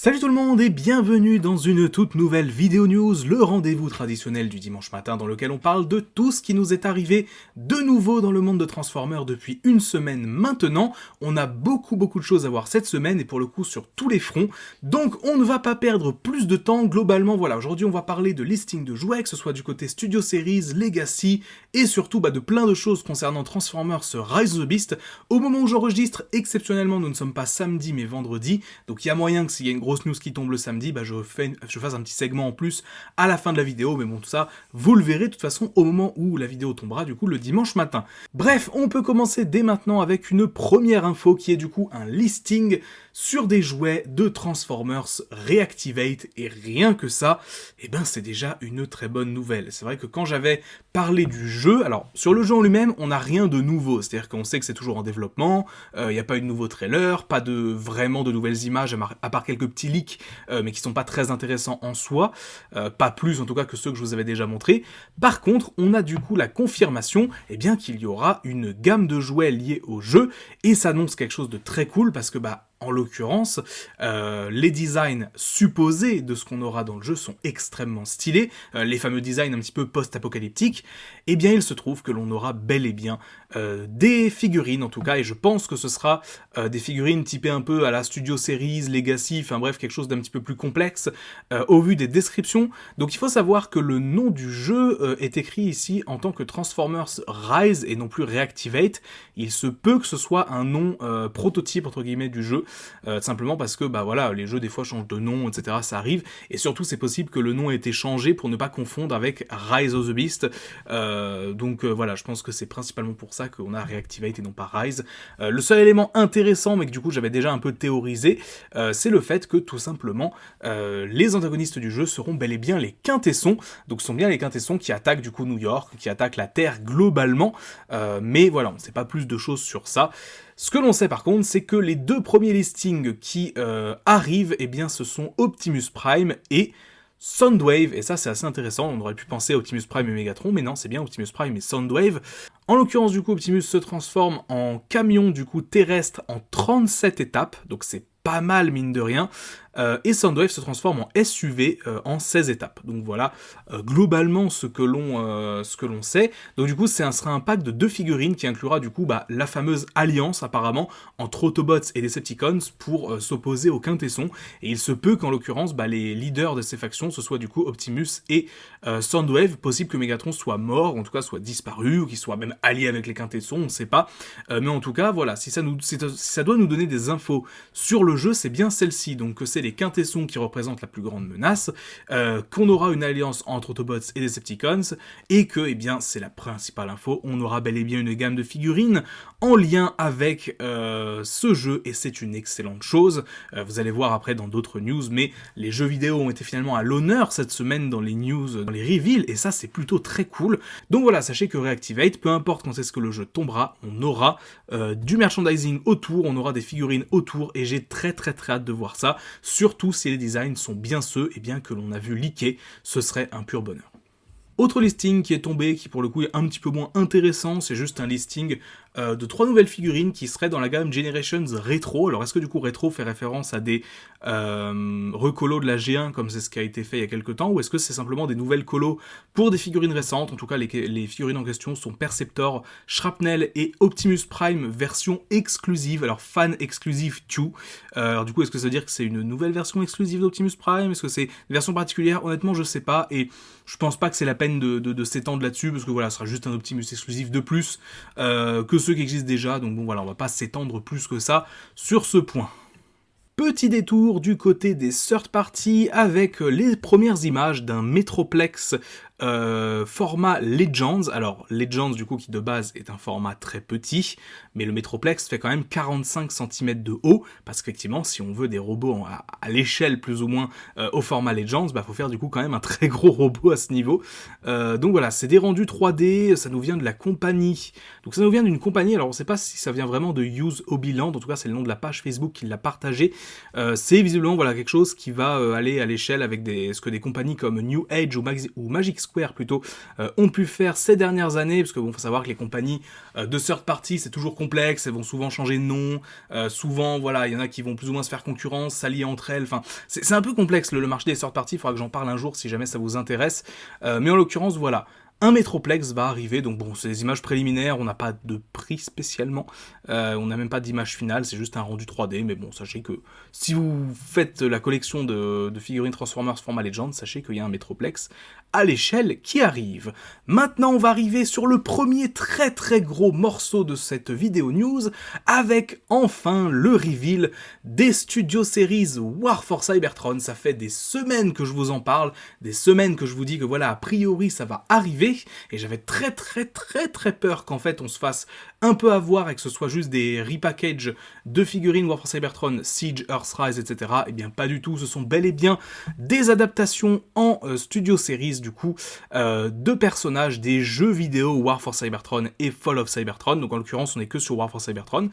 Salut tout le monde et bienvenue dans une toute nouvelle vidéo news, le rendez-vous traditionnel du dimanche matin dans lequel on parle de tout ce qui nous est arrivé de nouveau dans le monde de Transformers depuis une semaine maintenant. On a beaucoup de choses à voir cette semaine et pour le coup sur tous les fronts, donc on ne va pas perdre plus de temps. Globalement voilà, aujourd'hui on va parler de listing de jouets, que ce soit du côté Studio Series, Legacy et surtout de plein de choses concernant Transformers Rise of the Beast. Au moment où j'enregistre, exceptionnellement nous ne sommes pas samedi mais vendredi, donc il y a moyen que s'il y a une grosse news qui tombe le samedi, je fasse un petit segment en plus à la fin de la vidéo, mais bon, tout ça, vous le verrez de toute façon au moment où la vidéo tombera, du coup, le dimanche matin. Bref, on peut commencer dès maintenant avec une première info qui est du coup un listing sur des jouets de Transformers Reactivate, et rien que ça, c'est déjà une très bonne nouvelle. C'est vrai que quand j'avais parlé du jeu, alors, sur le jeu en lui-même, on n'a rien de nouveau, c'est-à-dire qu'on sait que c'est toujours en développement, il n'y a pas eu de nouveau trailer, pas vraiment de nouvelles images, à part quelques petits leaks, mais qui sont pas très intéressants en soi, pas plus en tout cas que ceux que je vous avais déjà montrés. Par contre, on a du coup la confirmation qu'il y aura une gamme de jouets liés au jeu, et ça annonce quelque chose de très cool, parce que en l'occurrence, les designs supposés de ce qu'on aura dans le jeu sont extrêmement stylés, les fameux designs un petit peu post-apocalyptiques. Il se trouve que l'on aura bel et bien des figurines en tout cas, et je pense que ce sera des figurines typées un peu à la Studio Series, Legacy, enfin bref, quelque chose d'un petit peu plus complexe au vu des descriptions. Donc il faut savoir que le nom du jeu est écrit ici en tant que Transformers Rise et non plus Reactivate. Il se peut que ce soit un nom prototype entre guillemets du jeu, simplement parce que les jeux des fois changent de nom, etc. Ça arrive, et surtout c'est possible que le nom ait été changé pour ne pas confondre avec Rise of the Beast. Je pense que c'est principalement pour ça qu'on a Reactivate et non pas Rise. Le seul élément intéressant, mais que du coup j'avais déjà un peu théorisé, c'est le fait que tout simplement les antagonistes du jeu seront bel et bien les Quintessons. Donc ce sont bien les Quintessons qui attaquent du coup New York, qui attaquent la Terre globalement, mais voilà, on ne sait pas plus de choses sur ça. Ce que l'on sait par contre, c'est que les deux premiers listings qui arrivent, ce sont Optimus Prime et Soundwave, et ça c'est assez intéressant. On aurait pu penser à Optimus Prime et Megatron, mais non, c'est bien Optimus Prime et Soundwave. En l'occurrence, du coup, Optimus se transforme en camion, du coup, terrestre en 37 étapes, donc c'est pas mal, mine de rien, et Soundwave se transforme en SUV en 16 étapes. Donc voilà, globalement, ce que l'on sait. Donc du coup, sera un pack de 2 figurines qui inclura du coup la fameuse alliance, apparemment, entre Autobots et Decepticons pour s'opposer aux Quintessons, et il se peut qu'en l'occurrence, les leaders de ces factions, ce soit du coup Optimus et Soundwave. Possible que Megatron soit mort, ou en tout cas soit disparu, ou qu'il soit même allié avec les Quintessons, on ne sait pas. Mais en tout cas, voilà, si ça doit nous donner des infos sur le jeu, c'est bien celle-ci. Donc que c'est les Quintessons qui représentent la plus grande menace, qu'on aura une alliance entre Autobots et Decepticons, et que, c'est la principale info, on aura bel et bien une gamme de figurines en lien avec ce jeu, et c'est une excellente chose. Vous allez voir après dans d'autres news, mais les jeux vidéo ont été finalement à l'honneur cette semaine dans les news, dans les reveals, et ça c'est plutôt très cool. Donc voilà, sachez que Reactivate, peu importe quand est-ce que le jeu tombera, on aura du merchandising autour, on aura des figurines autour, et j'ai très hâte de voir ça, surtout si les designs sont bien ceux que l'on a vu leaker, ce serait un pur bonheur. Autre listing qui est tombé, qui pour le coup est un petit peu moins intéressant, c'est juste un listing de 3 nouvelles figurines qui seraient dans la gamme Generations Retro. Alors est-ce que du coup Retro fait référence à des recolos de la G1 comme c'est ce qui a été fait il y a quelques temps, ou est-ce que c'est simplement des nouvelles colos pour des figurines récentes? En tout cas les figurines en question sont Perceptor, Shrapnel et Optimus Prime version exclusive, alors fan exclusive 2. Alors du coup est-ce que ça veut dire que c'est une nouvelle version exclusive d'Optimus Prime? Est-ce que c'est une version particulière? Honnêtement je sais pas, et je pense pas que c'est la peine de s'étendre là-dessus, parce que voilà, ce sera juste un Optimus exclusif de plus que ceux qui existent déjà, donc bon voilà, on va pas s'étendre plus que ça sur ce point. Petit détour du côté des third party avec les premières images d'un Metroplex format Legends. Alors Legends du coup qui de base est un format très petit, mais le Metroplex fait quand même 45 cm de haut, parce qu'effectivement si on veut des robots à l'échelle plus ou moins au format Legends, faut faire du coup quand même un très gros robot à ce niveau. Donc voilà, c'est des rendus 3D, ça nous vient de la compagnie. Donc ça nous vient d'une compagnie, alors on sait pas si ça vient vraiment de Use Hobbyland, en tout cas c'est le nom de la page Facebook qui l'a partagé. C'est visiblement voilà quelque chose qui va aller à l'échelle avec ce que des compagnies comme New Age ou Magic Square plutôt, ont pu faire ces dernières années, parce que bon, faut savoir que les compagnies de third party, c'est toujours complexe, elles vont souvent changer de nom, souvent, voilà, il y en a qui vont plus ou moins se faire concurrence, s'allier entre elles, enfin, c'est un peu complexe le marché des third party, il faudra que j'en parle un jour si jamais ça vous intéresse, mais en l'occurrence, voilà. Un Metroplex va arriver, donc bon, c'est des images préliminaires, on n'a pas de prix spécialement, on n'a même pas d'image finale, c'est juste un rendu 3D, mais bon, sachez que si vous faites la collection de figurines Transformers format Legend, sachez qu'il y a un Metroplex à l'échelle qui arrive. Maintenant, on va arriver sur le premier très très gros morceau de cette vidéo news, avec enfin le reveal des Studio Series War for Cybertron. Ça fait des semaines que je vous en parle, des semaines que je vous dis que voilà, a priori ça va arriver, et j'avais très peur qu'en fait on se fasse un peu avoir et que ce soit juste des repackages de figurines War for Cybertron, Siege, Earthrise, etc. Eh bien pas du tout, ce sont bel et bien des adaptations en Studio Series du coup de personnages des jeux vidéo War for Cybertron et Fall of Cybertron, donc en l'occurrence on n'est que sur War for Cybertron,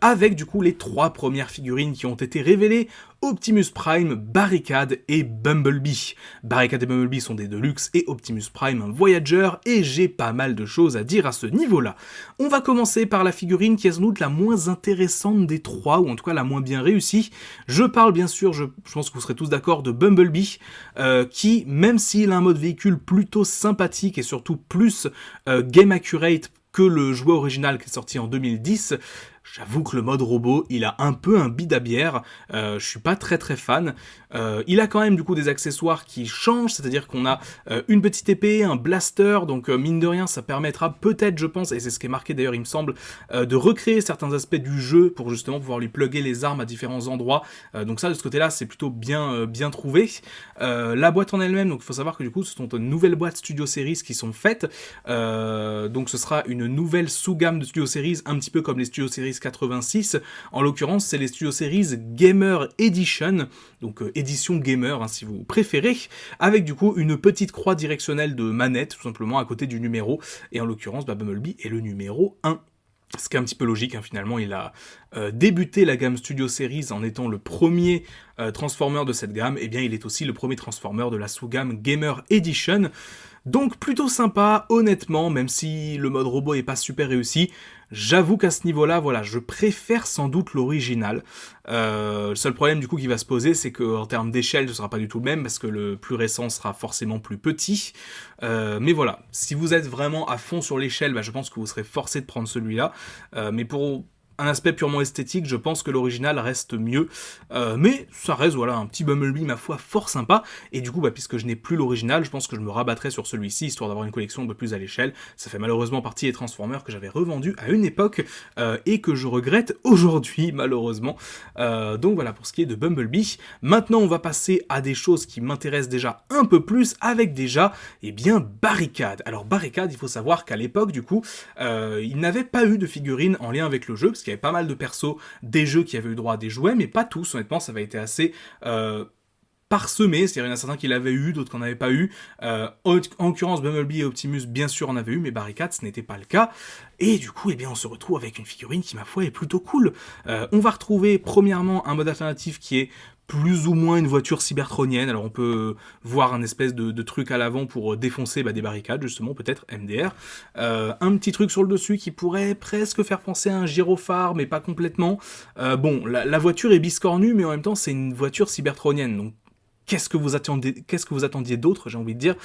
avec du coup les 3 premières figurines qui ont été révélées, Optimus Prime, Barricade et Bumblebee. Barricade et Bumblebee sont des Deluxe et Optimus Prime un Voyager, et j'ai pas mal de choses à dire à ce niveau-là. On va commencer par la figurine qui est sans doute la moins intéressante des 3, ou en tout cas la moins bien réussie. Je parle bien sûr, je pense que vous serez tous d'accord, de Bumblebee, qui, même s'il a un mode véhicule plutôt sympathique et surtout plus game accurate que le jouet original qui est sorti en 2010, j'avoue que le mode robot, il a un peu un bide à bière, je suis pas très fan. Il a quand même du coup des accessoires qui changent, c'est-à-dire qu'on a une petite épée, un blaster, donc mine de rien ça permettra peut-être, je pense, et c'est ce qui est marqué d'ailleurs il me semble, de recréer certains aspects du jeu pour justement pouvoir lui plugger les armes à différents endroits, donc ça de ce côté-là c'est plutôt bien trouvé. La boîte en elle-même, donc il faut savoir que du coup ce sont de nouvelles boîtes Studio Series qui sont faites, donc ce sera une nouvelle sous-gamme de Studio Series, un petit peu comme les Studio Series 86, en l'occurrence c'est les Studio Series Gamer Edition, donc édition gamer hein, si vous préférez, avec du coup une petite croix directionnelle de manette tout simplement à côté du numéro, et en l'occurrence Bumblebee est le numéro 1. Ce qui est un petit peu logique, hein, finalement, il a débuté la gamme Studio Series en étant le premier Transformer de cette gamme, et bien il est aussi le premier Transformer de la sous-gamme Gamer Edition. Donc plutôt sympa, honnêtement, même si le mode robot est pas super réussi, j'avoue qu'à ce niveau-là, voilà, je préfère sans doute l'original. Le seul problème du coup qui va se poser, c'est qu'en termes d'échelle, ce sera pas du tout le même, parce que le plus récent sera forcément plus petit. Mais voilà, si vous êtes vraiment à fond sur l'échelle, bah, je pense que vous serez forcé de prendre celui-là. Mais pour un aspect purement esthétique, je pense que l'original reste mieux, mais ça reste voilà un petit Bumblebee ma foi fort sympa, et du coup bah, puisque je n'ai plus l'original, je pense que je me rabattrai sur celui-ci, histoire d'avoir une collection un peu plus à l'échelle. Ça fait malheureusement partie des Transformers que j'avais revendus à une époque, et que je regrette aujourd'hui malheureusement. Donc voilà pour ce qui est de Bumblebee. Maintenant on va passer à des choses qui m'intéressent déjà un peu plus, avec déjà, eh bien, Barricade. Alors Barricade, il faut savoir qu'à l'époque du coup, il n'avait pas eu de figurines en lien avec le jeu, parce qu'il y avait pas mal de persos des jeux qui avaient eu droit à des jouets, mais pas tous, honnêtement, ça avait été assez parsemé, c'est-à-dire il y en a certains qui l'avaient eu, d'autres qui n'en avaient pas eu. En l'occurrence, Bumblebee et Optimus, bien sûr, en avaient eu, mais Barricade, ce n'était pas le cas. Et du coup, eh bien, on se retrouve avec une figurine qui, ma foi, est plutôt cool. On va retrouver, premièrement, un mode alternatif qui est plus ou moins une voiture cybertronienne. Alors on peut voir un espèce de truc à l'avant pour défoncer des barricades, justement, peut-être, MDR. Un petit truc sur le dessus qui pourrait presque faire penser à un gyrophare, mais pas complètement. Bon, la voiture est biscornue, mais en même temps, c'est une voiture cybertronienne, donc qu'est-ce que vous attendiez d'autre, j'ai envie de dire.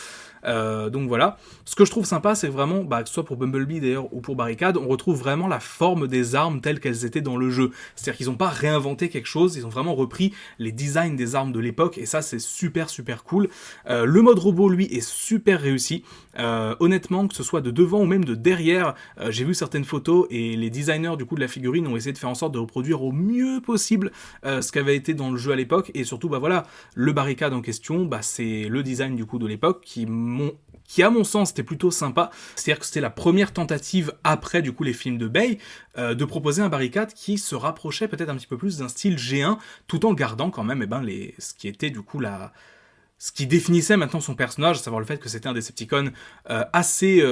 Donc voilà. Ce que je trouve sympa, c'est vraiment, que ce soit pour Bumblebee d'ailleurs ou pour Barricade, on retrouve vraiment la forme des armes telles qu'elles étaient dans le jeu. C'est-à-dire qu'ils n'ont pas réinventé quelque chose, ils ont vraiment repris les designs des armes de l'époque, et ça c'est super cool. Le mode robot, lui, est super réussi. Honnêtement, que ce soit de devant ou même de derrière, j'ai vu certaines photos, et les designers du coup de la figurine ont essayé de faire en sorte de reproduire au mieux possible ce qu'avait été dans le jeu à l'époque, et surtout, voilà, le Barricade en question, c'est le design du coup de l'époque qui à mon sens était plutôt sympa, c'est-à-dire que c'était la première tentative après du coup les films de Bay de proposer un Barricade qui se rapprochait peut-être un petit peu plus d'un style G1, tout en gardant quand même ce qui était du coup ce qui définissait maintenant son personnage, à savoir le fait que c'était un Decepticon assez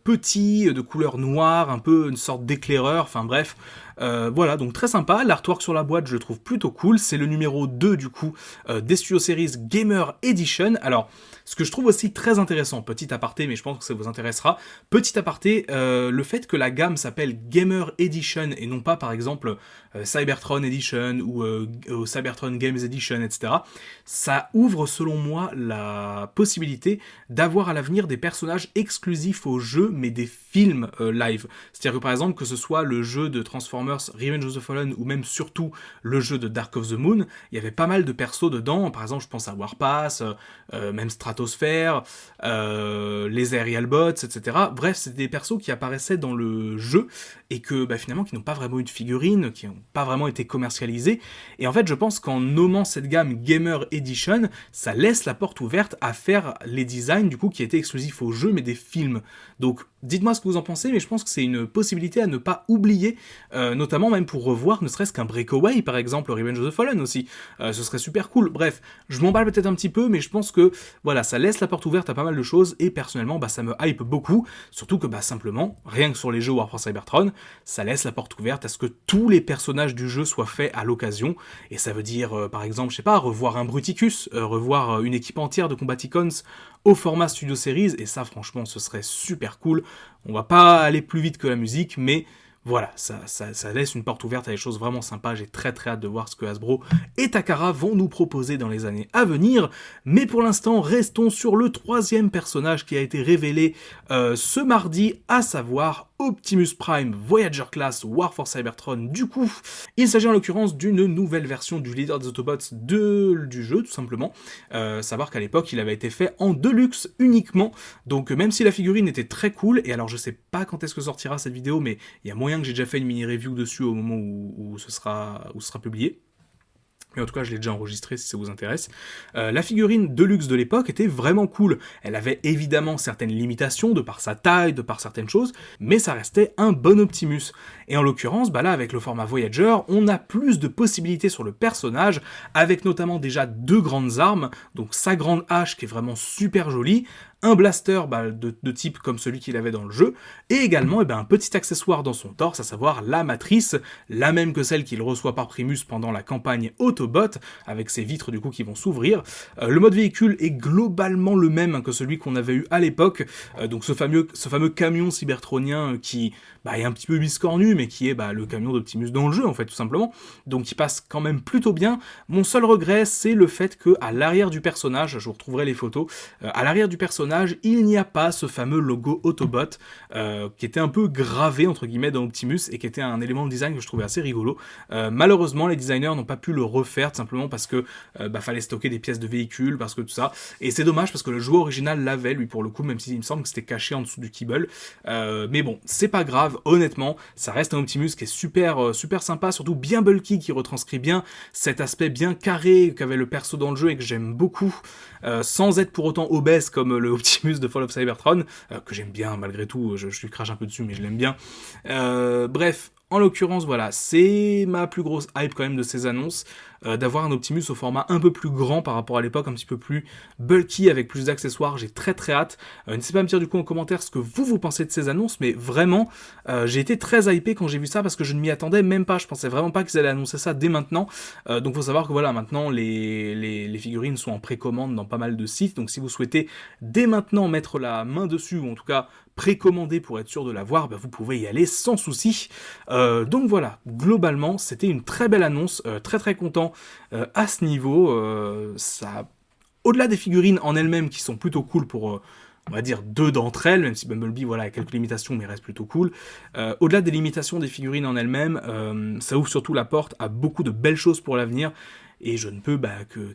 petit, de couleur noire, un peu une sorte d'éclaireur, enfin bref, Voilà, donc très sympa. L'artwork sur la boîte, je le trouve plutôt cool. C'est le numéro 2 du coup des Studio Series Gamer Edition. Alors, ce que je trouve aussi très intéressant, petit aparté, mais je pense que ça vous intéressera, petit aparté, le fait que la gamme s'appelle Gamer Edition et non pas par exemple Cybertron Edition ou Cybertron Games Edition, etc. Ça ouvre selon moi la possibilité d'avoir à l'avenir des personnages exclusifs au jeu, mais des films live. C'est-à-dire que par exemple, que ce soit le jeu de Transformers Revenge of the Fallen ou même surtout le jeu de Dark of the Moon, il y avait pas mal de persos dedans. Par exemple, je pense à Warpass, même Stratosphère, les Aerial Bots, etc. Bref, c'est des persos qui apparaissaient dans le jeu et que finalement qui n'ont pas vraiment eu de figurines, qui n'ont pas vraiment été commercialisés. Et en fait, je pense qu'en nommant cette gamme Gamer Edition, ça laisse la porte ouverte à faire les designs du coup qui étaient exclusifs au jeu mais des films. Donc dites-moi ce que vous en pensez, mais je pense que c'est une possibilité à ne pas oublier, notamment même pour revoir ne serait-ce qu'un Breakaway par exemple, Revenge of the Fallen aussi. Ce serait super cool. Bref, je m'emballe peut-être un petit peu, mais je pense que voilà, ça laisse la porte ouverte à pas mal de choses et personnellement ça me hype beaucoup, surtout que simplement, rien que sur les jeux Warfare Cybertron, ça laisse la porte ouverte à ce que tous les personnages du jeu soient faits à l'occasion, et ça veut dire par exemple, je sais pas, revoir un Bruticus, revoir une équipe entière de Combaticons au format Studio Series, et ça franchement ce serait super cool. On va pas aller plus vite que la musique, mais voilà, ça laisse une porte ouverte à des choses vraiment sympas. J'ai très hâte de voir ce que Hasbro et Takara vont nous proposer dans les années à venir. Mais pour l'instant, restons sur le troisième personnage qui a été révélé ce mardi, à savoir Optimus Prime Voyager Class War for Cybertron. Du coup, il s'agit en l'occurrence d'une nouvelle version du leader des Autobots du jeu, tout simplement. Savoir qu'à l'époque, il avait été fait en Deluxe uniquement. Donc même si la figurine était très cool, et alors je sais pas quand est-ce que sortira cette vidéo, mais il y a moyen que j'ai déjà fait une mini-review dessus au moment où ce sera publié. Mais en tout cas, je l'ai déjà enregistré si ça vous intéresse. La figurine Deluxe de l'époque était vraiment cool. Elle avait évidemment certaines limitations, de par sa taille, de par certaines choses, mais ça restait un bon Optimus. Et en l'occurrence, là, avec le format Voyager, on a plus de possibilités sur le personnage, avec notamment déjà 2 grandes armes, donc sa grande hache qui est vraiment super jolie, un blaster de type comme celui qu'il avait dans le jeu, et également un petit accessoire dans son torse, à savoir la matrice, la même que celle qu'il reçoit par Primus pendant la campagne Autobot, avec ses vitres du coup qui vont s'ouvrir. Le mode véhicule est globalement le même que celui qu'on avait eu à l'époque, donc ce fameux camion cybertronien qui est un petit peu biscornu, mais qui est le camion d'Optimus dans le jeu en fait tout simplement, donc il passe quand même plutôt bien. Mon seul regret, c'est le fait que à l'arrière du personnage, je vous retrouverai les photos, à l'arrière du personnage, il n'y a pas ce fameux logo Autobot qui était un peu gravé entre guillemets dans Optimus et qui était un élément de design que je trouvais assez rigolo. Malheureusement, les designers n'ont pas pu le refaire tout simplement parce que fallait stocker des pièces de véhicule, parce que tout ça. Et c'est dommage parce que le joueur original l'avait lui pour le coup, même s'il me semble que c'était caché en dessous du keyble. Mais bon, c'est pas grave. Honnêtement, ça reste un Optimus qui est super sympa, surtout bien bulky, qui retranscrit bien cet aspect bien carré qu'avait le perso dans le jeu et que j'aime beaucoup, sans être pour autant obèse comme le Optimus de Fall of Cybertron, que j'aime bien malgré tout, je lui crache un peu dessus mais je l'aime bien. Bref, en l'occurrence, voilà, c'est ma plus grosse hype quand même de ces annonces, d'avoir un Optimus au format un peu plus grand par rapport à l'époque, un petit peu plus bulky, avec plus d'accessoires, j'ai très hâte. N'hésitez pas à me dire du coup en commentaire ce que vous pensez de ces annonces, mais vraiment, j'ai été très hypé quand j'ai vu ça, parce que je ne m'y attendais même pas, je pensais vraiment pas qu'ils allaient annoncer ça dès maintenant, donc faut savoir que voilà, maintenant les figurines sont en précommande dans pas mal de sites, donc si vous souhaitez dès maintenant mettre la main dessus, ou en tout cas précommander pour être sûr de l'avoir, vous pouvez y aller sans souci. Donc voilà, globalement, c'était une très belle annonce, très content à ce niveau. Ça, au-delà des figurines en elles-mêmes qui sont plutôt cool pour, on va dire, 2 d'entre elles, même si Bumblebee, voilà, a quelques limitations, mais reste plutôt cool. Au-delà des limitations des figurines en elles-mêmes, ça ouvre surtout la porte à beaucoup de belles choses pour l'avenir, et je ne peux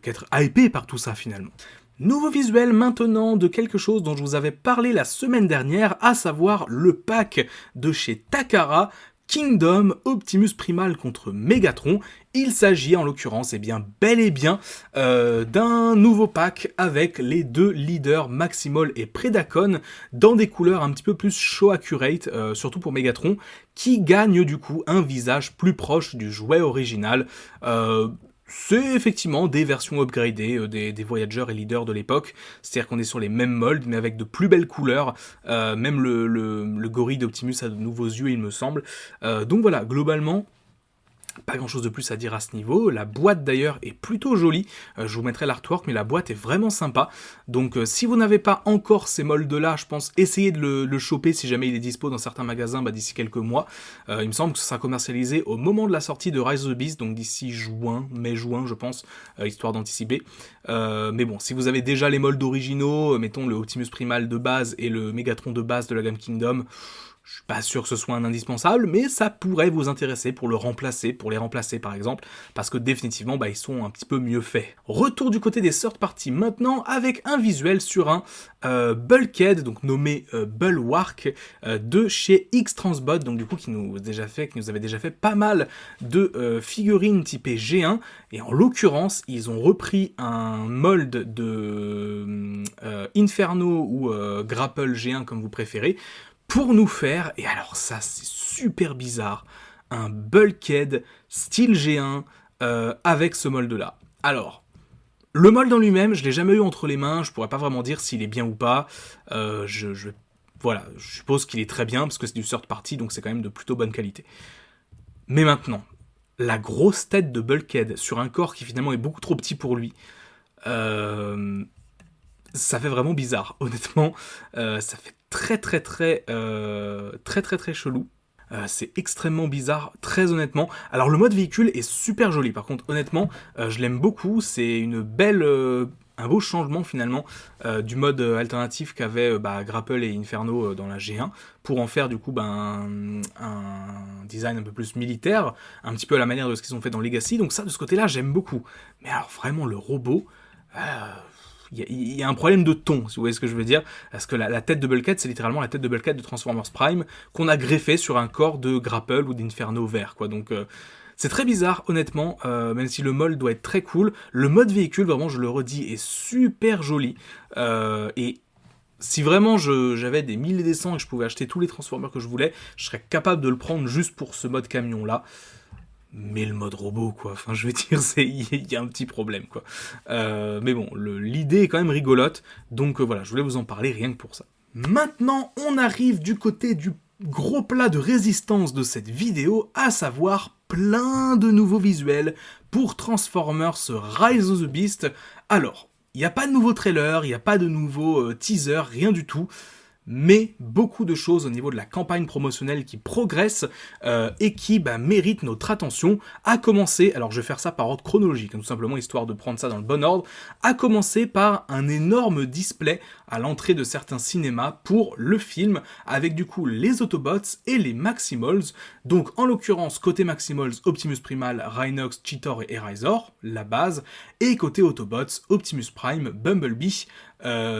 qu'être hypé par tout ça finalement. Nouveau visuel maintenant de quelque chose dont je vous avais parlé la semaine dernière, à savoir le pack de chez Takara, Kingdom Optimus Primal contre Megatron. Il s'agit en l'occurrence bel et bien d'un nouveau pack avec les 2 leaders Maximol et Predacon dans des couleurs un petit peu plus show accurate, surtout pour Megatron, qui gagne du coup un visage plus proche du jouet original. C'est effectivement des versions upgradées des Voyager et Leader de l'époque, c'est-à-dire qu'on est sur les mêmes molds, mais avec de plus belles couleurs, même le gorille d'Optimus a de nouveaux yeux, il me semble. Donc voilà, globalement, pas grand chose de plus à dire à ce niveau. La boîte d'ailleurs est plutôt jolie, je vous mettrai l'artwork, mais la boîte est vraiment sympa. Donc si vous n'avez pas encore ces molds là, je pense essayez de le choper si jamais il est dispo dans certains magasins d'ici quelques mois. Il me semble que ce sera commercialisé au moment de la sortie de Rise of the Beast, donc d'ici mai-juin je pense, histoire d'anticiper. Mais bon, si vous avez déjà les molds originaux, mettons le Optimus Primal de base et le Megatron de base de la gamme Kingdom, je suis pas sûr que ce soit un indispensable, mais ça pourrait vous intéresser pour les remplacer par exemple, parce que définitivement ils sont un petit peu mieux faits. Retour du côté des third parties maintenant, avec un visuel sur un Bulkhead, donc nommé Bulwark, de chez X-Transbot, donc du coup qui nous avait déjà fait pas mal de figurines typées G1, et en l'occurrence ils ont repris un mold de Inferno ou Grapple G1 comme vous préférez, pour nous faire, et alors ça c'est super bizarre, un Bulkhead style G1 avec ce mold là. Alors, le mold en lui-même, je l'ai jamais eu entre les mains, je pourrais pas vraiment dire s'il est bien ou pas, voilà, je suppose qu'il est très bien, parce que c'est du third party, donc c'est quand même de plutôt bonne qualité. Mais maintenant, la grosse tête de Bulkhead sur un corps qui finalement est beaucoup trop petit pour lui, ça fait vraiment bizarre, honnêtement, ça fait très chelou. C'est extrêmement bizarre, très honnêtement. Alors le mode véhicule est super joli, par contre honnêtement, je l'aime beaucoup, c'est un beau changement finalement du mode alternatif qu'avaient Grapple et Inferno dans la G1, pour en faire du coup un design un peu plus militaire, un petit peu à la manière de ce qu'ils ont fait dans Legacy, donc ça de ce côté-là j'aime beaucoup. Mais alors vraiment le robot... il y a un problème de ton, si vous voyez ce que je veux dire, parce que la tête de Bulkhead, c'est littéralement la tête de Bulkhead de Transformers Prime, qu'on a greffé sur un corps de Grapple ou d'Inferno vert, quoi, donc c'est très bizarre, honnêtement, même si le mold doit être très cool, le mode véhicule, vraiment, je le redis, est super joli, et si vraiment j'avais des 1000 et des cents et que je pouvais acheter tous les Transformers que je voulais, je serais capable de le prendre juste pour ce mode camion-là. Mais le mode robot, quoi, enfin je veux dire, il y a un petit problème, quoi. Mais bon, l'idée est quand même rigolote, donc voilà, je voulais vous en parler rien que pour ça. Maintenant, on arrive du côté du gros plat de résistance de cette vidéo, à savoir plein de nouveaux visuels pour Transformers Rise of the Beast. Alors, il n'y a pas de nouveau trailer, il n'y a pas de nouveau teaser, rien du tout, mais beaucoup de choses au niveau de la campagne promotionnelle qui progressent et qui méritent notre attention, à commencer, alors je vais faire ça par ordre chronologique, tout simplement histoire de prendre ça dans le bon ordre, à commencer par un énorme display à l'entrée de certains cinémas pour le film, avec du coup les Autobots et les Maximals, donc en l'occurrence côté Maximals, Optimus Primal, Rhinox, Cheetor et Razor, la base, et côté Autobots, Optimus Prime, Bumblebee,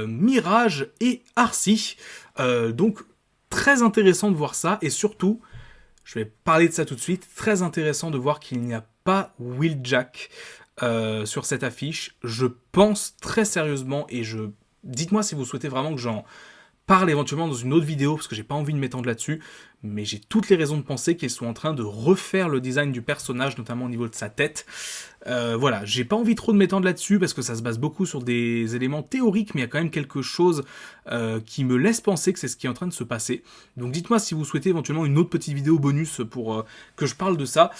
Mirage et Arcee. Donc très intéressant de voir ça, et surtout, je vais parler de ça tout de suite, très intéressant de voir qu'il n'y a pas Wheeljack sur cette affiche. Je pense très sérieusement, et dites-moi si vous souhaitez vraiment que j'en parle éventuellement dans une autre vidéo, parce que j'ai pas envie de m'étendre là-dessus, mais j'ai toutes les raisons de penser qu'ils sont en train de refaire le design du personnage, notamment au niveau de sa tête. Voilà, j'ai pas envie trop de m'étendre là-dessus, parce que ça se base beaucoup sur des éléments théoriques, mais il y a quand même quelque chose qui me laisse penser que c'est ce qui est en train de se passer. Donc dites-moi si vous souhaitez éventuellement une autre petite vidéo bonus pour que je parle de ça.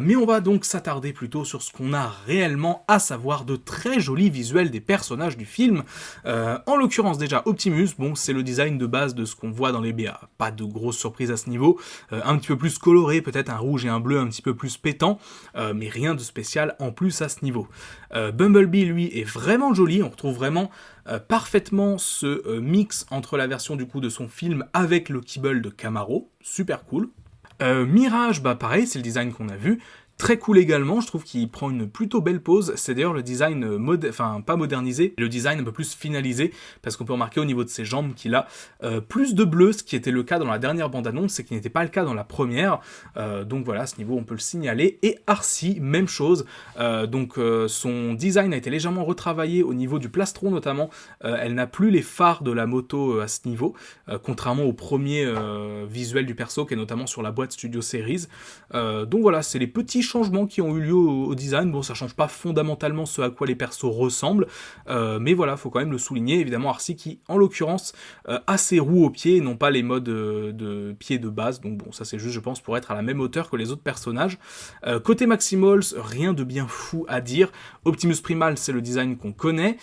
Mais on va donc s'attarder plutôt sur ce qu'on a réellement, à savoir de très jolis visuels des personnages du film. En l'occurrence déjà, Optimus, bon c'est le design de base de ce qu'on voit dans les BA. Pas de grosses surprises à ce niveau. Un petit peu plus coloré, peut-être un rouge et un bleu un petit peu plus pétant, mais rien de spécial en plus à ce niveau. Bumblebee, lui, est vraiment joli, on retrouve vraiment parfaitement ce mix entre la version du coup de son film avec le kibble de Camaro, super cool. Mirage, pareil, c'est le design qu'on a vu, très cool également, je trouve qu'il prend une plutôt belle pose, c'est d'ailleurs le design, pas modernisé, le design un peu plus finalisé, parce qu'on peut remarquer au niveau de ses jambes qu'il a plus de bleu, ce qui était le cas dans la dernière bande-annonce, et qui n'était pas le cas dans la première, donc voilà, à ce niveau on peut le signaler. Et Arcee, même chose, son design a été légèrement retravaillé au niveau du plastron notamment, elle n'a plus les phares de la moto à ce niveau, contrairement au premier visuel du perso, qui est notamment sur la boîte Studio Series, donc voilà, c'est les petits changements qui ont eu lieu au design. Bon, ça change pas fondamentalement ce à quoi les persos ressemblent, mais voilà, faut quand même le souligner. Évidemment, Arcee qui, en l'occurrence, a ses roues aux pieds, non pas les modes de pied de base. Donc bon, ça c'est juste, je pense, pour être à la même hauteur que les autres personnages. Côté Maximals, rien de bien fou à dire. Optimus Primal, c'est le design qu'on connaît.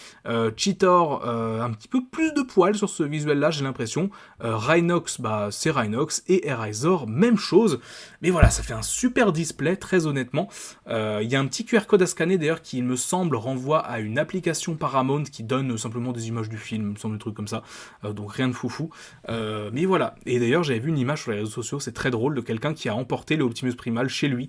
Cheetor, un petit peu plus de poils sur ce visuel-là, j'ai l'impression. Rhinox, bah c'est Rhinox. Et Eraser, même chose. Mais voilà, ça fait un super display, très honnêtement. Il y a un petit QR code à scanner, d'ailleurs, qui, il me semble, renvoie à une application Paramount qui donne simplement des images du film, il me semble, un truc comme ça. Donc rien de foufou. Mais voilà. Et d'ailleurs, j'avais vu une image sur les réseaux sociaux, c'est très drôle, de quelqu'un qui a emporté le Optimus Primal chez lui.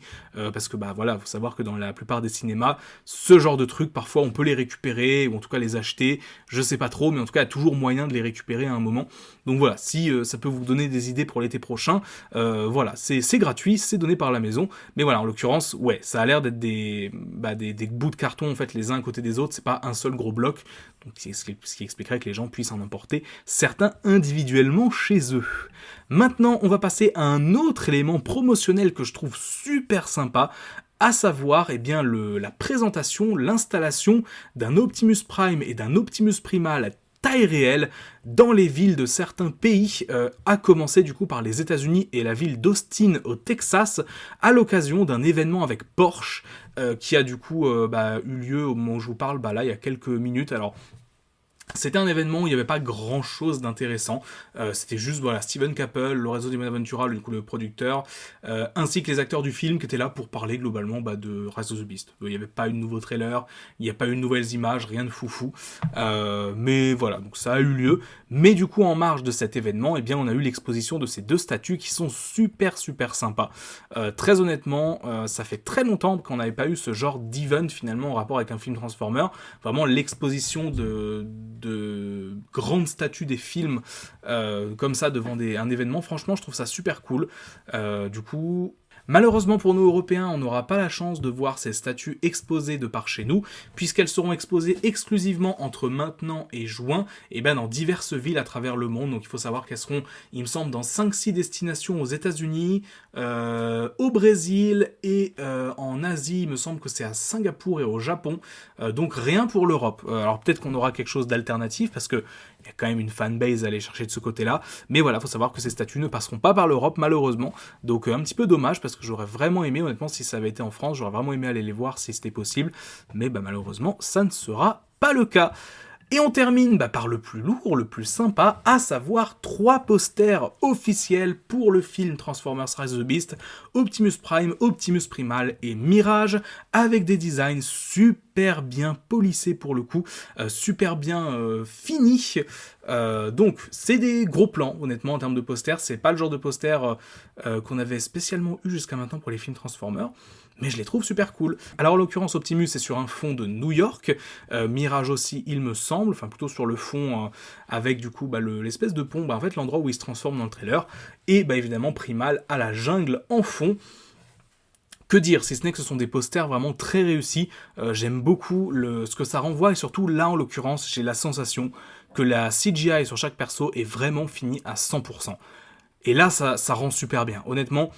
Parce que, bah voilà, faut savoir que dans la plupart des cinémas, ce genre de trucs, parfois, on peut les récupérer, ou en tout cas les acheter. Je sais pas trop, mais en tout cas, il y a toujours moyen de les récupérer à un moment. Donc voilà, si ça peut vous donner des idées pour l'été prochain, voilà, c'est gratuit, c'est donné par la maison. Mais voilà, en l'occurrence, ouais, ça a l'air d'être des bouts de carton, en fait, les uns à côté des autres. C'est pas un seul gros bloc. Donc, ce qui expliquerait que les gens puissent en emporter certains individuellement chez eux. Maintenant, on va passer à un autre élément promotionnel que je trouve super sympa, à savoir eh bien, la présentation, l'installation d'un Optimus Prime et d'un Optimus Primal taille réelle dans les villes de certains pays, à commencer du coup par les États-Unis et la ville d'Austin au Texas, à l'occasion d'un événement avec Porsche qui a du coup eu lieu au moment où je vous parle, là il y a quelques minutes. Alors c'était un événement où il n'y avait pas grand chose d'intéressant, c'était juste voilà, Steven Caple, Lorenzo Di Bonaventura, du coup, le producteur, ainsi que les acteurs du film qui étaient là pour parler globalement de Rise of the Beast. Il n'y avait pas eu de nouveau trailer, il n'y a pas eu de nouvelles images, rien de foufou, mais voilà, donc ça a eu lieu. Mais du coup, en marge de cet événement, eh bien, on a eu l'exposition de ces deux statues qui sont super sympas. Très honnêtement, ça fait très longtemps qu'on n'avait pas eu ce genre d'event finalement en rapport avec un film Transformer. Vraiment l'exposition de grandes statues des films comme ça devant un événement, franchement je trouve ça super cool. Du coup, malheureusement pour nous Européens, on n'aura pas la chance de voir ces statues exposées de par chez nous, puisqu'elles seront exposées exclusivement entre maintenant et juin, et dans diverses villes à travers le monde. Donc il faut savoir qu'elles seront, il me semble, dans 5-6 destinations aux États-Unis, au Brésil et en Asie, il me semble que c'est à Singapour et au Japon. Donc rien pour l'Europe. Alors peut-être qu'on aura quelque chose d'alternatif, parce que il y a quand même une fanbase à aller chercher de ce côté-là. Mais voilà, il faut savoir que ces statues ne passeront pas par l'Europe, malheureusement. Donc un petit peu dommage, parce que j'aurais vraiment aimé, honnêtement, si ça avait été en France, j'aurais vraiment aimé aller les voir si c'était possible. Mais malheureusement, ça ne sera pas le cas. Et on termine par le plus lourd, le plus sympa, à savoir 3 posters officiels pour le film Transformers Rise of the Beast, Optimus Prime, Optimus Primal et Mirage, avec des designs super bien polissés pour le coup, super bien finis. Donc c'est des gros plans, honnêtement, en termes de posters. C'est pas le genre de poster qu'on avait spécialement eu jusqu'à maintenant pour les films Transformers, mais je les trouve super cool. Alors en l'occurrence, Optimus est sur un fond de New York, Mirage aussi, il me semble, enfin plutôt sur le fond avec du coup l'espèce de pont, en fait l'endroit où il se transforme dans le trailer, et évidemment Primal à la jungle en fond. Que dire, si ce n'est que ce sont des posters vraiment très réussis, j'aime beaucoup ce que ça renvoie, et surtout là en l'occurrence, j'ai la sensation que la CGI sur chaque perso est vraiment finie à 100%. Et là, ça rend super bien. Honnêtement,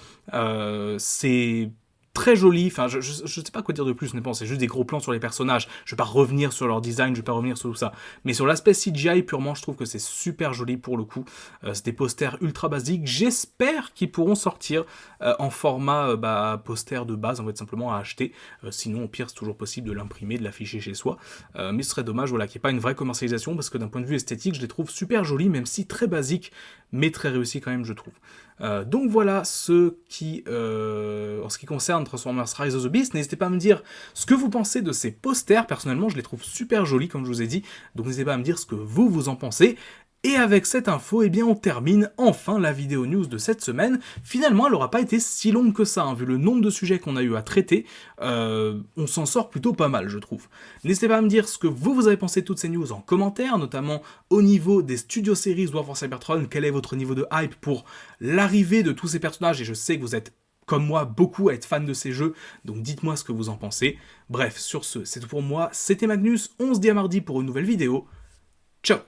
c'est très joli, enfin je sais pas quoi dire de plus, honnêtement, c'est juste des gros plans sur les personnages, je vais pas revenir sur leur design, je vais pas revenir sur tout ça, mais sur l'aspect CGI purement, je trouve que c'est super joli pour le coup. C'est des posters ultra basiques, j'espère qu'ils pourront sortir en format poster de base, en fait simplement à acheter, sinon au pire c'est toujours possible de l'imprimer, de l'afficher chez soi, mais ce serait dommage voilà, qu'il n'y ait pas une vraie commercialisation, parce que d'un point de vue esthétique, je les trouve super jolis, même si très basiques, mais très réussis quand même, je trouve. Donc voilà ce qui, en ce qui concerne Transformers Rise of the Beast. N'hésitez pas à me dire ce que vous pensez de ces posters. Personnellement, je les trouve super jolis, comme je vous ai dit. Donc n'hésitez pas à me dire ce que vous en pensez. Et avec cette info, eh bien on termine enfin la vidéo news de cette semaine. Finalement, elle n'aura pas été si longue que ça, vu le nombre de sujets qu'on a eu à traiter. On s'en sort plutôt pas mal, je trouve. N'hésitez pas à me dire ce que vous avez pensé de toutes ces news en commentaire, notamment au niveau des Studio Series War for Cybertron. Quel est votre niveau de hype pour l'arrivée de tous ces personnages? Et je sais que vous êtes, comme moi, beaucoup à être fan de ces jeux, donc dites-moi ce que vous en pensez. Bref, sur ce, c'est tout pour moi, c'était Magnus, on se dit à mardi pour une nouvelle vidéo. Ciao!